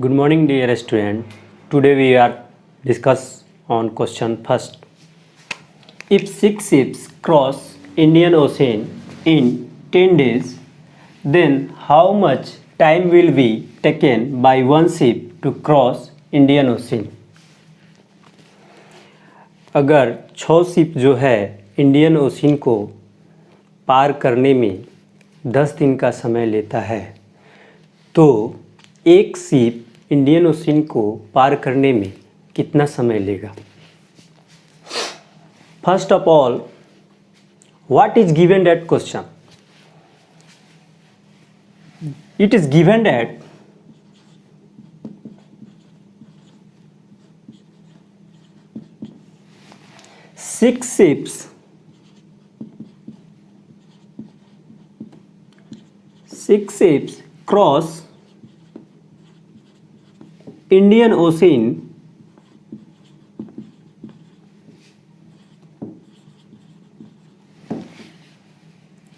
Good morning, dear student. Today we are discuss on question first. If six ships cross Indian Ocean in 10 days, then how much time will be taken by one ship to cross Indian Ocean? अगर 6 ship जो है Indian ocean को पार करने में 10 दिन का समय लेता है तो एक शिप इंडियन ओशन को पार करने में कितना समय लेगा? First of all, what is given that question? It is given that six ships cross Indian Ocean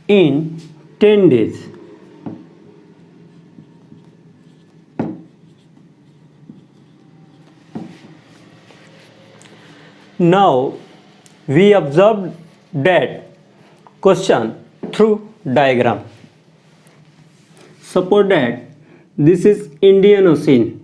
in 10 days. Now we observed that question through diagram. Suppose that this is Indian Ocean.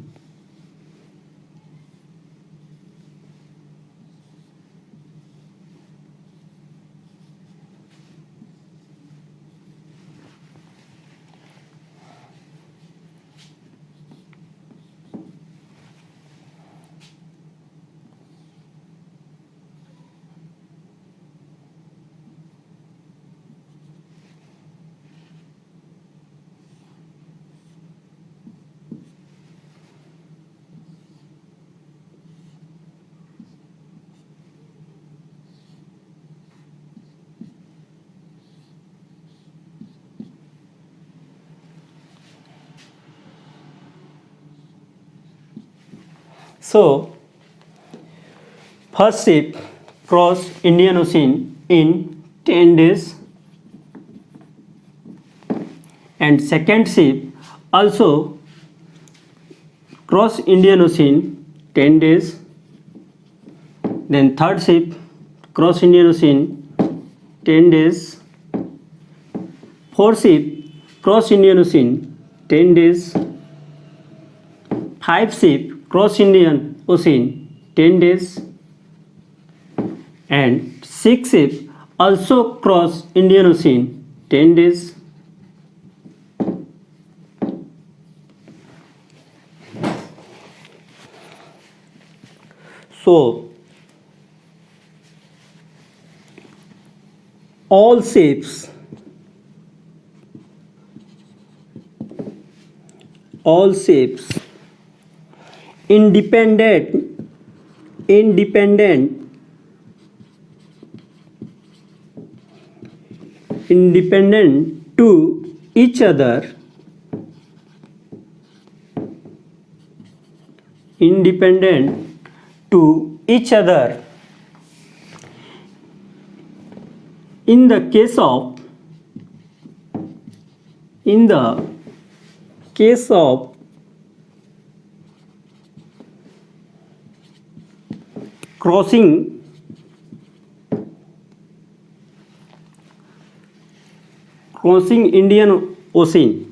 So, first ship crossed Indian Ocean in 10 days and second ship also crossed Indian Ocean 10 days. Then third ship crossed Indian Ocean 10 days. Fourth ship crossed Indian Ocean 10 days. Five ship cross Indian Ocean 10 days and six ship also cross Indian Ocean 10 days. So all ships independent to each other in the case of crossing Indian Ocean,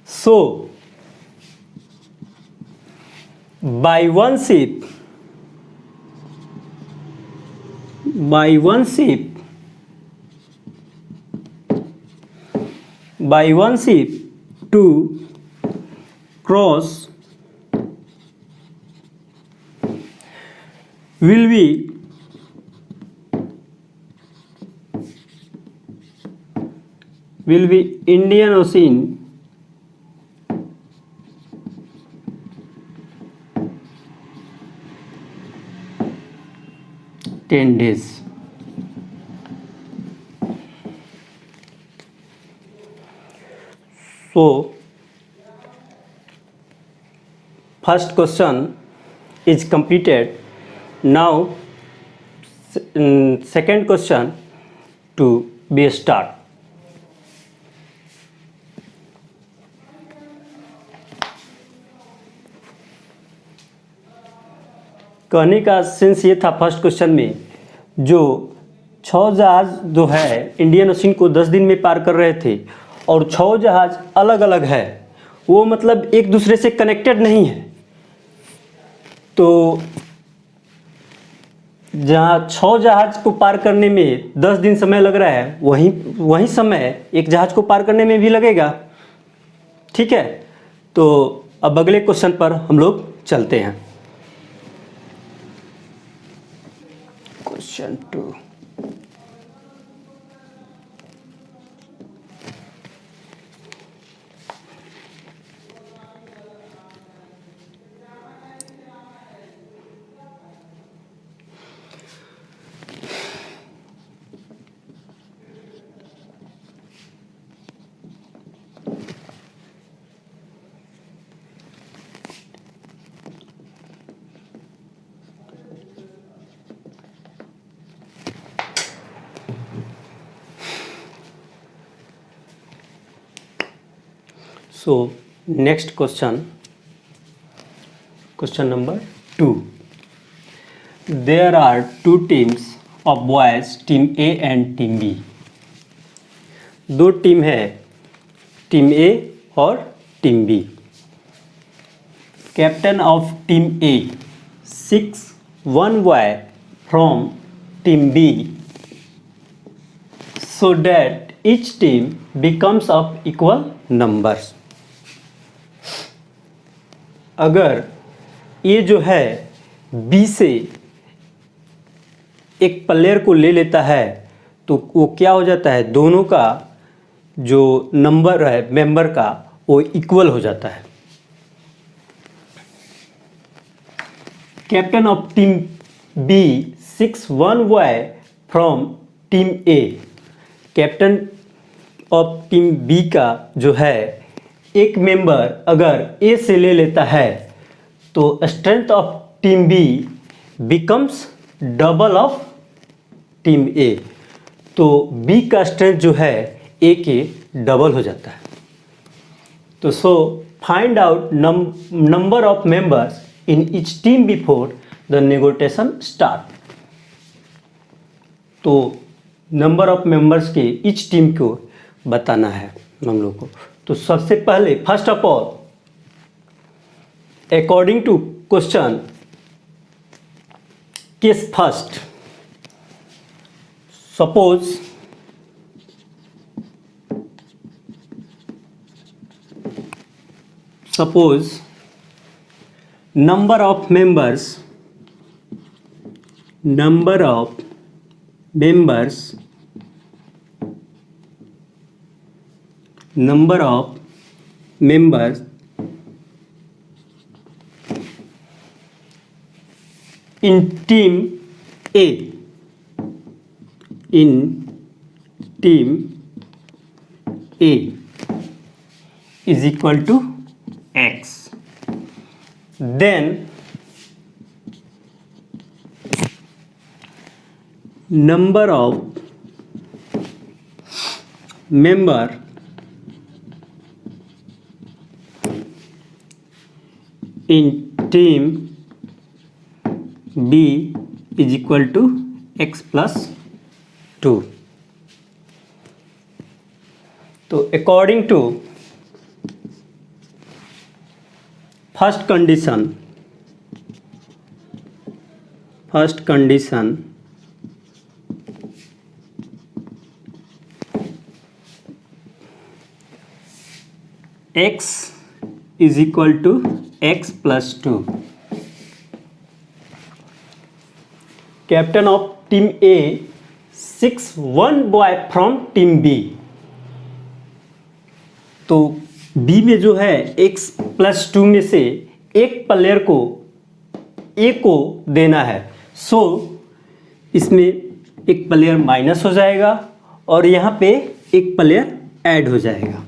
So by one ship to cross will be Indian Ocean ten days. So first question is completed. Now second question to be start. कहने का sense ये था first question में, जो 6 जहाज जो है Indian ocean को 10 दिन में पार कर रहे थे और 6 जहाज अलग अलग है, वो मतलब एक दूसरे से कनेक्टेड नहीं है। तो जहाँ 6 जहाज को पार करने में 10 दिन समय लग रहा है, वही समय एक जहाज को पार करने में भी लगेगा। ठीक है, तो अब अगले क्वेश्चन पर हम लोग चलते हैं। Question 2। So next question number 2. There are two teams of boys, team A and team B. दो टीम है, टीम A और team B. Captain of team A seeks one boy from team B so that each team becomes of equal numbers. अगर ये जो है B से एक player को ले लेता है तो वो क्या हो जाता है, दोनों का जो नंबर है मेंबर का वो इक्वल हो जाता है। Captain of team B six one boy from team A. Captain of team B का जो है एक मेंबर अगर ए से ले लेता है तो strength of team B becomes double of team A. तो बी का स्ट्रेंथ जो है ए के डबल हो जाता है। तो so find out number of members in each team before the negotiation start. तो नंबर ऑफ मेंबर्स के ईच टीम को बताना है हम लोग को। तो सबसे पहले first of all according to question case first, suppose number of members in team A is equal to X. Then number of member in team B is equal to X plus 2. तो according to first condition X is equal to X plus 2. Captain of team A seeks one boy from team B. तो B में जो है X plus 2 में से एक player को A को देना है। सो इसमें एक प्लेयर माइनस हो जाएगा और यहाँ पे एक प्लेयर ऐड हो जाएगा।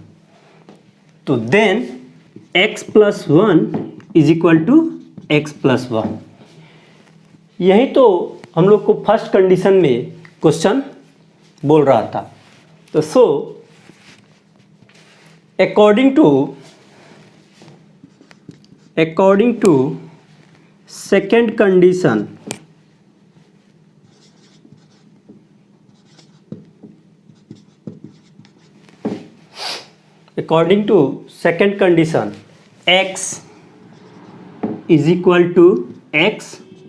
तो then X plus 1 is equal to x plus 1। यही तो हम लोग को फर्स्ट कंडीशन में क्वेश्चन बोल रहा था। तो so according to second condition, according to second condition, x is equal to x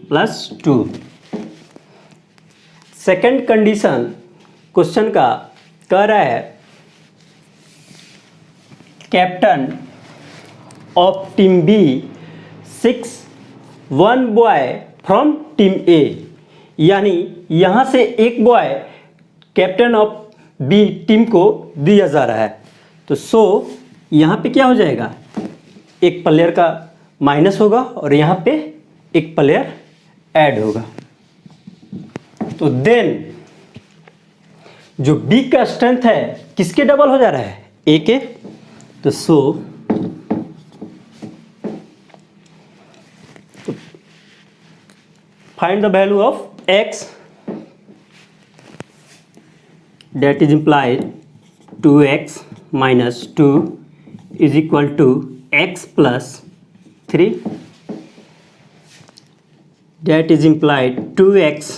plus 2। Second condition question का कह रहा है captain of team B 1 boy from team A, यानी यहाँ से एक boy captain of B team को दिया जा रहा है। तो सो यहाँ पे क्या हो जाएगा, एक प्लेयर का माइनस होगा और यहाँ पे एक प्लेयर ऐड होगा। तो देन जो बी का स्ट्रेंथ है किसके डबल हो जा रहा है, ए के। तो so find the value of x, that is implied 2x minus 2 is equal to x plus 3, that is implied 2x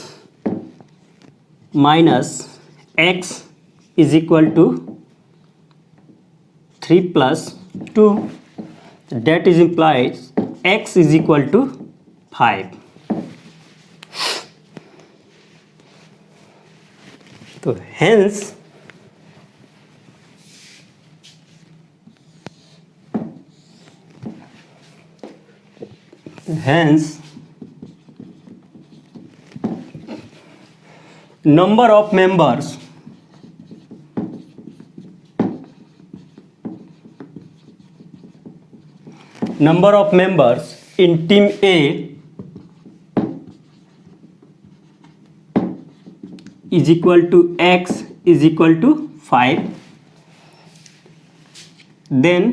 minus x is equal to 3 plus 2, that is implied x is equal to 5। तो hence number of members in team A is equal to x is equal to 5, then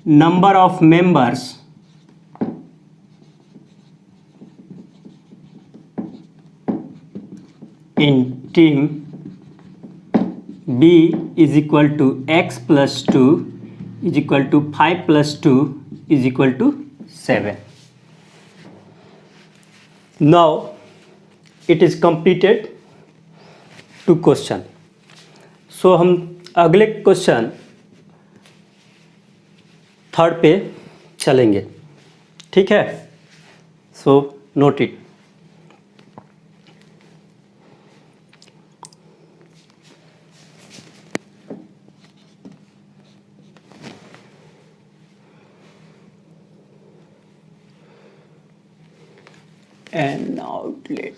number of members in team B is equal to x plus 2 is equal to 5 plus 2 is equal to 7। Now it is completed to question। सो हम अगले question third पे चलेंगे, ठीक है। So note it. An outlet,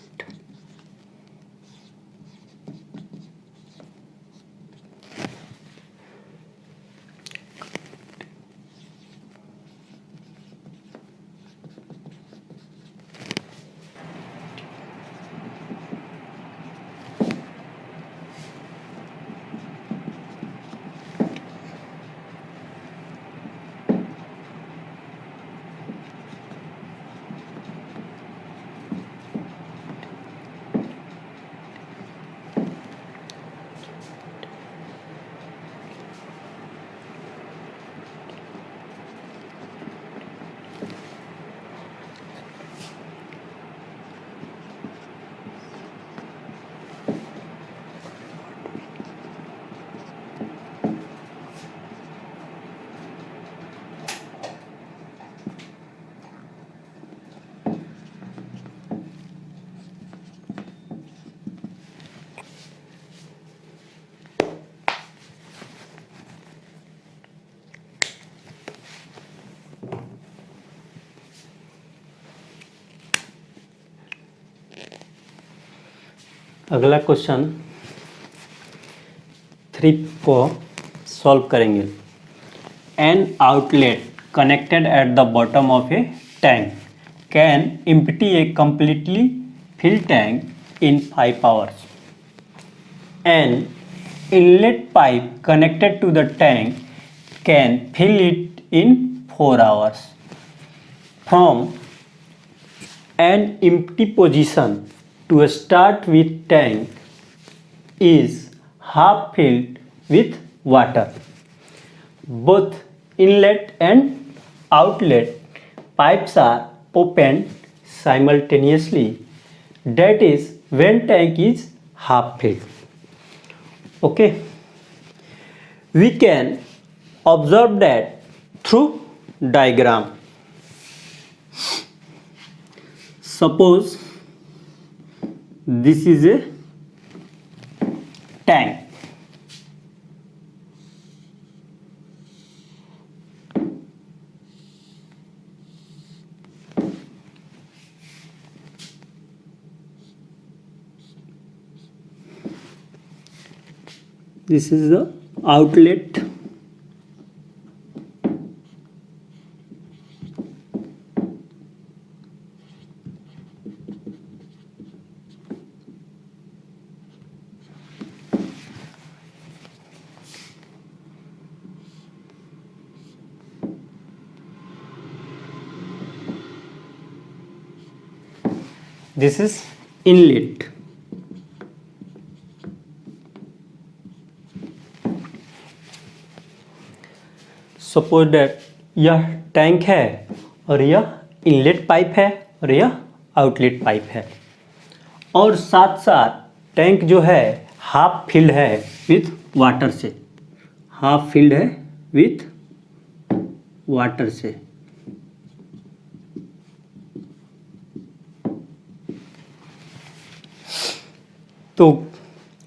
अगला question 3 को solve करेंगे। An outlet connected at the bottom of A tank can empty A completely filled tank in 5 hours। An inlet pipe connected to the tank can fill it in 4 hours। from an empty position to start with tank is half filled with water. Both inlet and outlet pipes are opened simultaneously. That is when tank is half filled. Okay. We can observe that through diagram. Suppose this is a tank. This is the outlet. This is inlet. Suppose that यह tank है और यह inlet pipe है और यह outlet pipe है, और साथ साथ टैंक जो है हाफ फिल्ड है विथ वाटर से, हाफ फिल्ड है विथ वाटर से। तो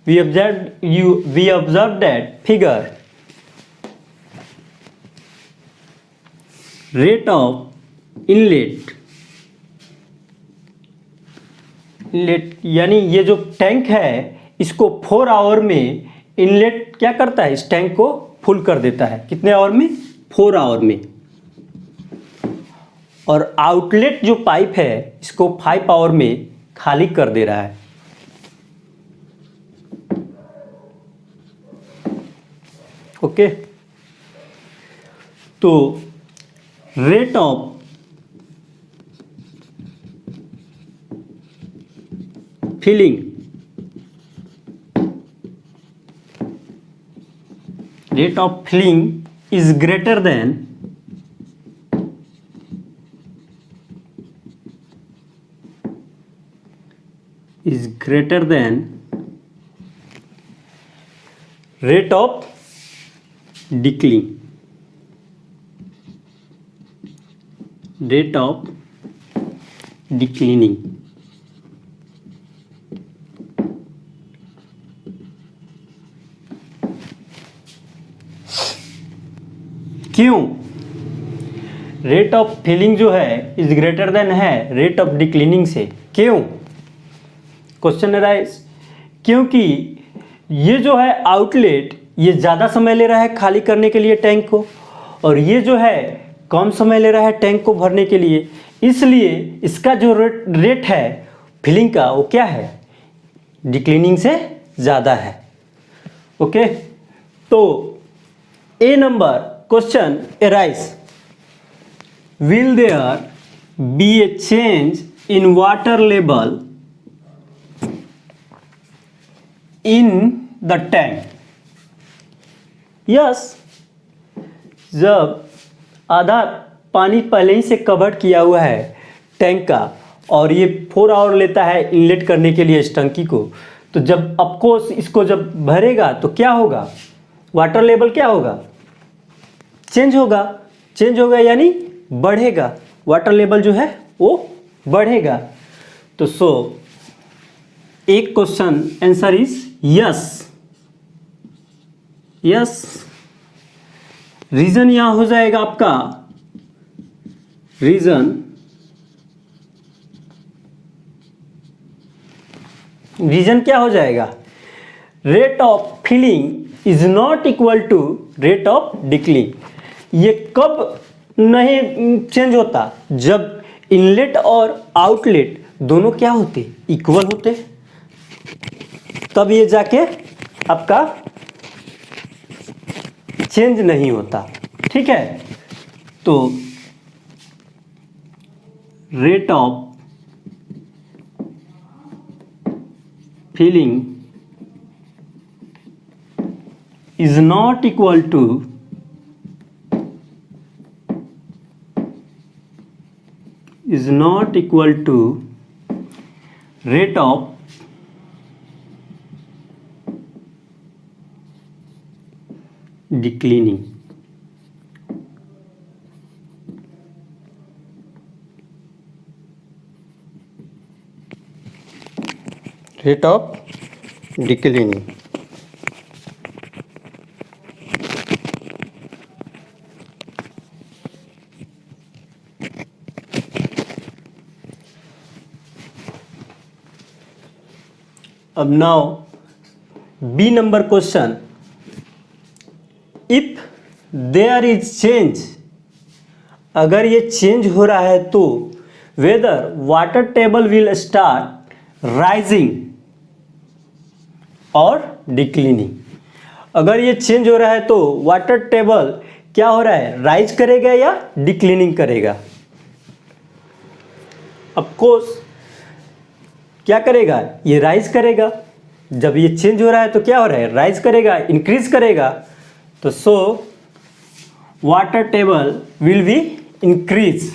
we observed that figure, rate of inlet यानी ये जो टैंक है इसको 4 आवर में इनलेट क्या करता है, इस टैंक को फुल कर देता है। कितने आवर में? 4 आवर में। और आउटलेट जो पाइप है इसको 5 आवर में खाली कर दे रहा है। ओके, तो rate of filling, rate of filling is greater than rate of declining, rate of declining। क्यों? रेट ऑफ फिलिंग जो है इज ग्रेटर देन है रेट ऑफ डिक्लीनिंग से। क्यों? क्वेश्चन अराइज, क्योंकि ये जो है आउटलेट ये ज़्यादा समय ले रहा है खाली करने के लिए टैंक को, और ये जो है कम समय ले रहा है टैंक को भरने के लिए, इसलिए इसका जो रेट है फिलिंग का वो क्या है, डिक्लीनिंग से ज़्यादा है। ओके, तो ए number question arise, will there be a change in water level in the tank? yes, जब आधा पानी पहले ही से कवर किया हुआ है टैंक का और ये 4 आवर लेता है इनलेट करने के लिए इस टंकी को, तो जब ऑफकोर्स इसको जब भरेगा तो क्या होगा, वाटर लेवल क्या होगा, चेंज होगा यानी बढ़ेगा, वाटर लेवल जो है वो बढ़ेगा। तो सो एक question answer is yes. Yes, reason यहां हो जाएगा आपका, रीजन क्या हो जाएगा, rate of filling is not equal to rate of declining. ये कब नहीं चेंज होता, जब इनलेट और आउटलेट दोनों क्या होते, इक्वल होते, तब ये जाके आपका चेंज नहीं होता। ठीक है, तो rate of filling is not equal to rate of declining. Rate of declining. अब now B number question, if there is change, अगर ये चेंज हो रहा है तो whether water table will start rising और डिक्लिनिंग। अगर ये चेंज हो रहा है तो वाटर टेबल क्या हो रहा है, राइज करेगा या डिक्लिनिंग करेगा? ऑफ कोर्स क्या करेगा, ये राइज करेगा। जब ये चेंज हो रहा है तो क्या हो रहा है, राइज करेगा, इंक्रीज करेगा। तो so water table will be increase.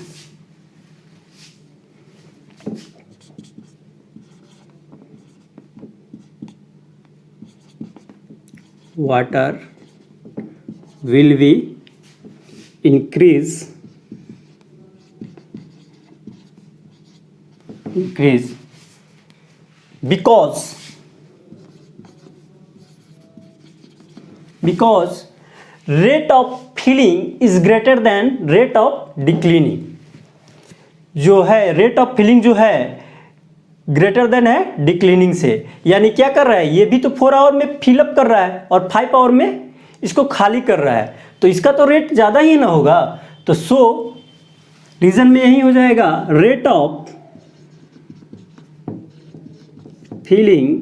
Water will be increase because rate of filling is greater than rate of declining। जो है रेट ऑफ फिलिंग जो है ग्रेटर देन है डिक्लिनिंग से। यानी क्या कर रहा है, ये भी तो 4 आवर में फिलअप कर रहा है और 5 आवर में इसको खाली कर रहा है, तो इसका तो रेट ज़्यादा ही ना होगा। तो सो रीजन में यही हो जाएगा, rate of filling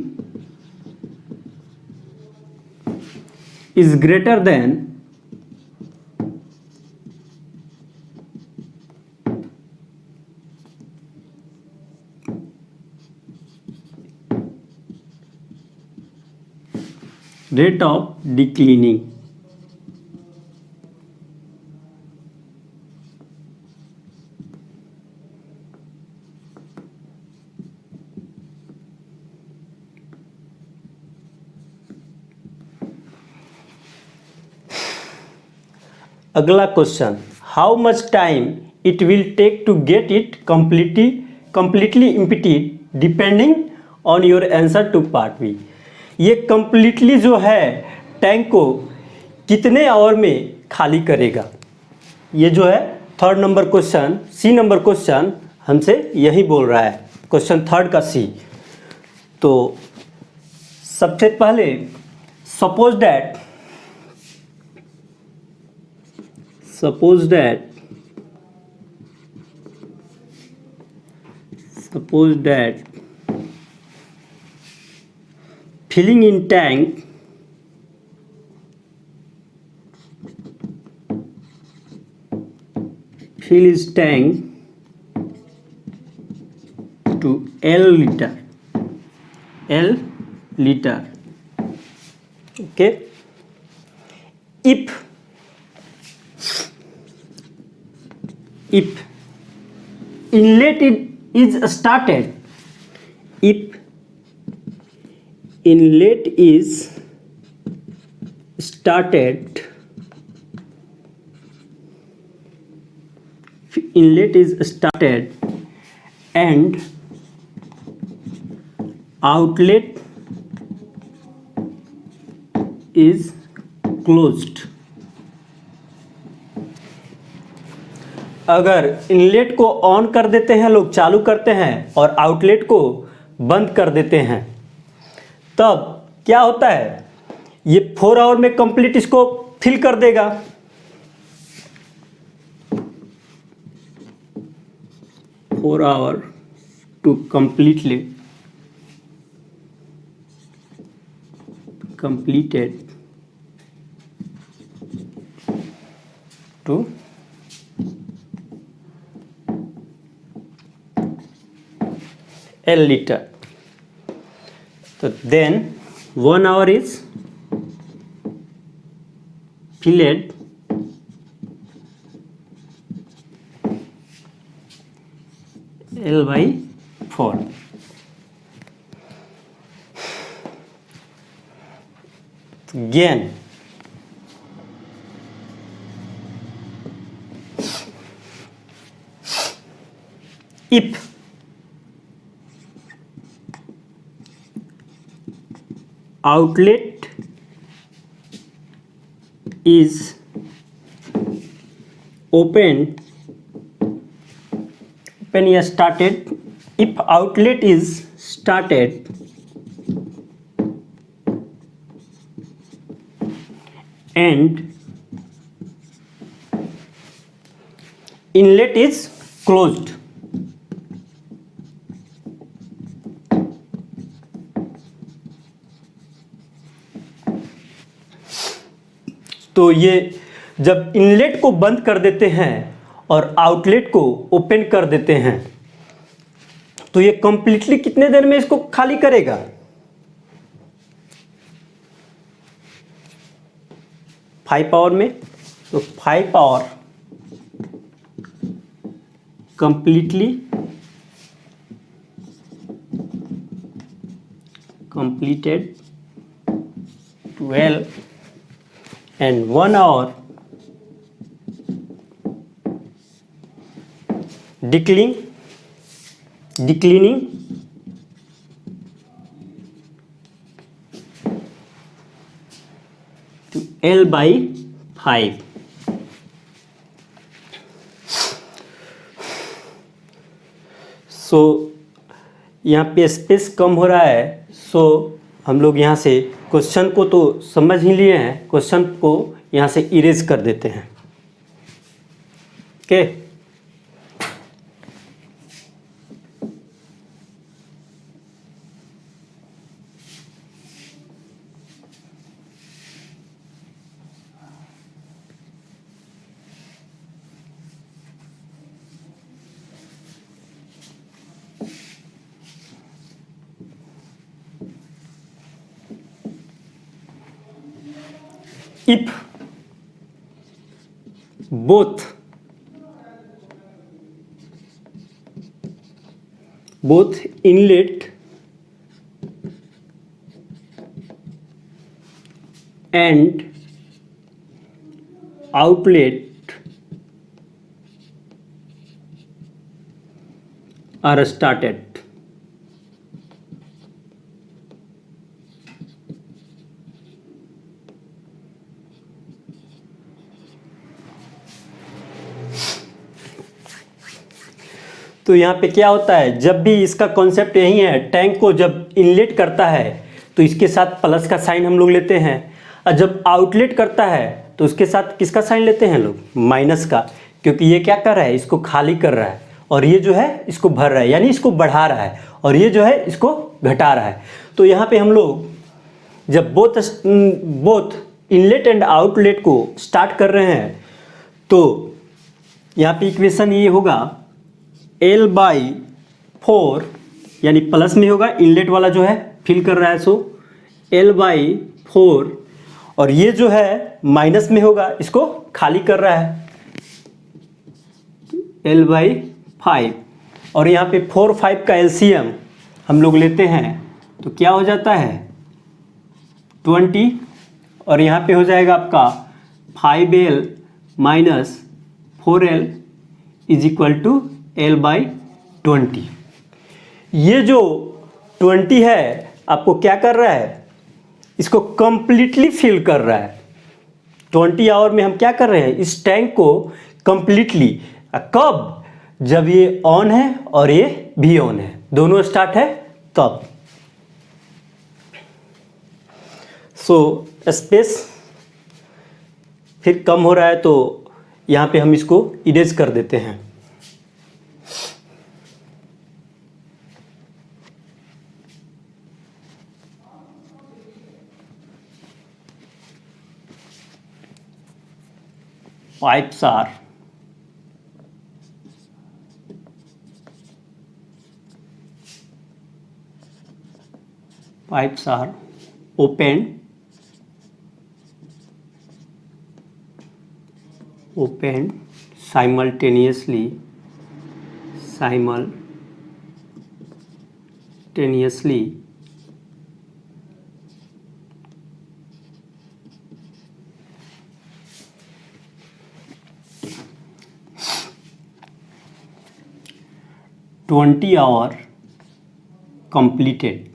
is greater than rate of declining। अगला question, how much time it will take to get it completely emptied depending on your answer to part B. ये completely जो है टैंक को कितने आवर में खाली करेगा, ये जो है 3rd number question, C number question हमसे यही बोल रहा है, क्वेश्चन 3rd का सी। तो सबसे पहले suppose that filling in tank fills tank to L liter, okay। if inlet is started, if inlet is started and outlet is closed। अगर इनलेट को ऑन कर देते हैं लोग, चालू करते हैं, और आउटलेट को बंद कर देते हैं, तब क्या होता है, ये 4 आवर में कंप्लीट इसको फिल कर देगा। 4 hour to completed to L liter. So then 1 hour is filled L by 4. Again if outlet is open या started, if outlet is started and inlet is closed, तो ये जब इनलेट को बंद कर देते हैं और आउटलेट को ओपन कर देते हैं तो ये कंप्लीटली कितने देर में इसको खाली करेगा? फाइव आवर में। तो 5 our completely completed 12 and 1 hour declining to L by 5. सो यहाँ पे स्पेस कम हो रहा है, सो हम लोग यहाँ से क्वेश्चन को तो समझ ही लिए हैं, क्वेश्चन को यहाँ से इरेज कर देते हैं। Okay if both inlet and outlet are started, तो यहाँ पे क्या होता है, जब भी इसका कॉन्सेप्ट यही है, टैंक को जब इनलेट करता है तो इसके साथ प्लस का साइन हम लोग लेते हैं, और जब आउटलेट करता है तो उसके साथ किसका साइन लेते हैं लोग? माइनस का, क्योंकि ये क्या कर रहा है, इसको खाली कर रहा है, और ये जो है इसको भर रहा है, यानी इसको बढ़ा रहा है, और ये जो है इसको घटा रहा है। तो यहाँ पे हम लोग जब बोथ इनलेट एंड आउटलेट को स्टार्ट कर रहे हैं तो यहाँ पे इक्वेशन ये होगा L बाई 4, यानी प्लस में होगा, इनलेट वाला जो है फिल कर रहा है, सो L बाई 4, और ये जो है माइनस में होगा, इसको खाली कर रहा है, L बाई 5, और यहाँ पे 4 5 का एलसीएम हम लोग लेते हैं तो क्या हो जाता है 20, और यहाँ पे हो जाएगा आपका 5L minus 4L is equal to L by 20। ये जो 20 है आपको क्या कर रहा है, इसको कंप्लीटली फिल कर रहा है। 20 आवर में हम क्या कर रहे हैं, इस टैंक को कंप्लीटली, कब? जब ये ऑन है और ये भी ऑन है, दोनों स्टार्ट है तब। सो स्पेस फिर कम हो रहा है तो यहाँ पे हम इसको इरेज कर देते हैं। Pipes are pipes are opened simultaneously 20 hour completed.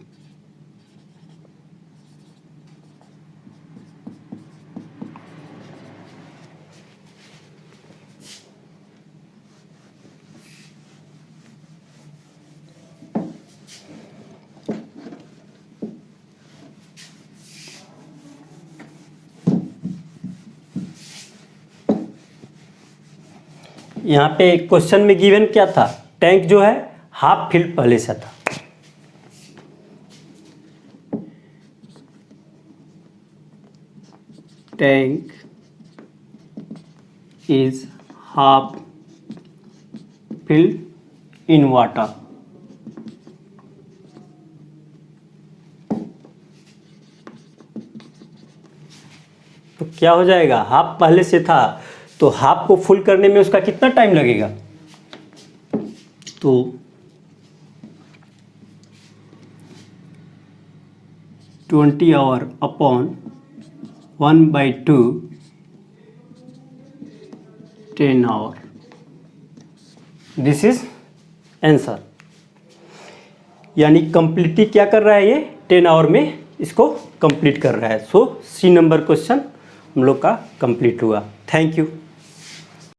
यहाँ पे क्वेश्चन में गिवन क्या था, टैंक जो है हाफ फिल्ड पहले से था। Tank is half filled in water. तो क्या हो जाएगा, हाफ पहले से था तो हाफ को फुल करने में उसका कितना टाइम लगेगा, तो 20 hour upon 1/2 10 hour, this is answer. यानी कंप्लीटली क्या कर रहा है ये, 10 आवर में इसको कंप्लीट कर रहा है। सो सी नंबर क्वेश्चन हम लोग का कंप्लीट हुआ। Thank you.